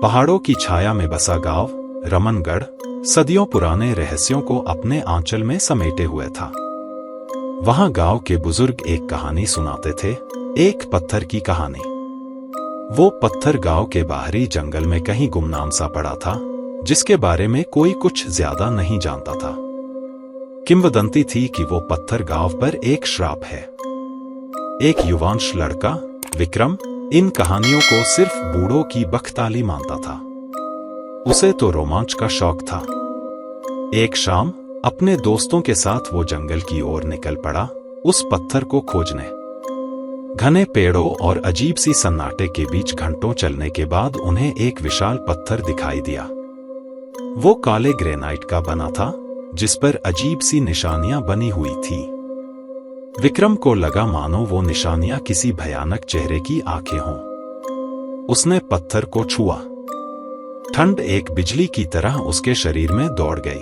पहाड़ों की छाया में बसा गांव रमनगढ़ सदियों पुराने रहस्यों को अपने आंचल में समेटे हुए था। वहां गांव के बुजुर्ग एक कहानी सुनाते थे, एक पत्थर की कहानी। वो पत्थर गांव के बाहरी जंगल में कहीं गुमनाम सा पड़ा था, जिसके बारे में कोई कुछ ज्यादा नहीं जानता था। किंवदंती थी कि वो पत्थर गांव पर एक श्राप है। एक युवांश लड़का विक्रम इन कहानियों को सिर्फ बूढ़ों की बख्ताली मानता था। उसे तो रोमांच का शौक था। एक शाम अपने दोस्तों के साथ वो जंगल की ओर निकल पड़ा, उस पत्थर को खोजने। घने पेड़ों और अजीब सी सन्नाटे के बीच घंटों चलने के बाद उन्हें एक विशाल पत्थर दिखाई दिया। वो काले ग्रेनाइट का बना था, जिस पर अजीब सी निशानियां बनी हुई थी। विक्रम को लगा मानो वो निशानियां किसी भयानक चेहरे की आंखें हों। उसने पत्थर को छुआ। ठंड एक बिजली की तरह उसके शरीर में दौड़ गई।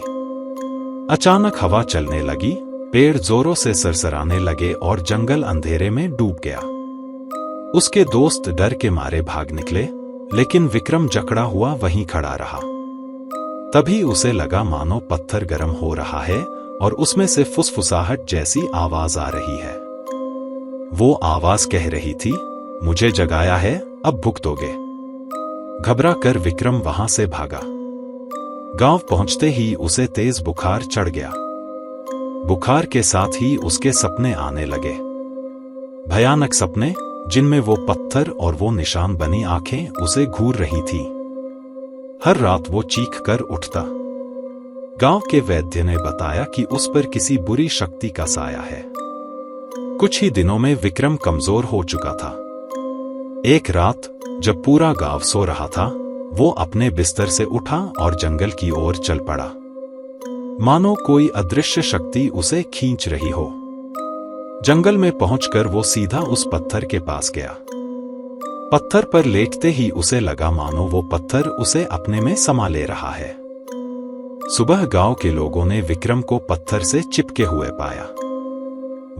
अचानक हवा चलने लगी, पेड़ जोरों से सरसराने लगे और जंगल अंधेरे में डूब गया। उसके दोस्त डर के मारे भाग निकले, लेकिन विक्रम जकड़ा हुआ वहीं खड़ा रहा। तभी उसे लगा मानो पत्थर गर्म हो रहा है और उसमें से फुसफुसाहट जैसी आवाज आ रही है। वो आवाज कह रही थी, मुझे जगाया है, अब भुगतोगे। घबरा कर विक्रम वहां से भागा। गांव पहुंचते ही उसे तेज बुखार चढ़ गया। बुखार के साथ ही उसके सपने आने लगे। भयानक सपने, जिनमें वो पत्थर और वो निशान बनी आंखें उसे घूर रही थी। हर रात वो चीख कर उठता। गांव के वैद्य ने बताया कि उस पर किसी बुरी शक्ति का साया है। कुछ ही दिनों में विक्रम कमजोर हो चुका था। एक रात जब पूरा गांव सो रहा था, वो अपने बिस्तर से उठा और जंगल की ओर चल पड़ा, मानो कोई अदृश्य शक्ति उसे खींच रही हो। जंगल में पहुंचकर वो सीधा उस पत्थर के पास गया। पत्थर पर लेटते ही उसे लगा मानो वो पत्थर उसे अपने में समा ले रहा है। सुबह गांव के लोगों ने विक्रम को पत्थर से चिपके हुए पाया।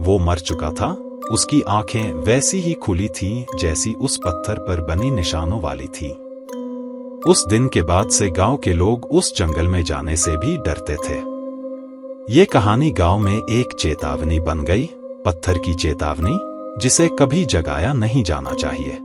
वो मर चुका था। उसकी आंखें वैसी ही खुली थीं जैसी उस पत्थर पर बनी निशानों वाली थी। उस दिन के बाद से गांव के लोग उस जंगल में जाने से भी डरते थे। ये कहानी गांव में एक चेतावनी बन गई, पत्थर की चेतावनी, जिसे कभी जगाया नहीं जाना चाहिए।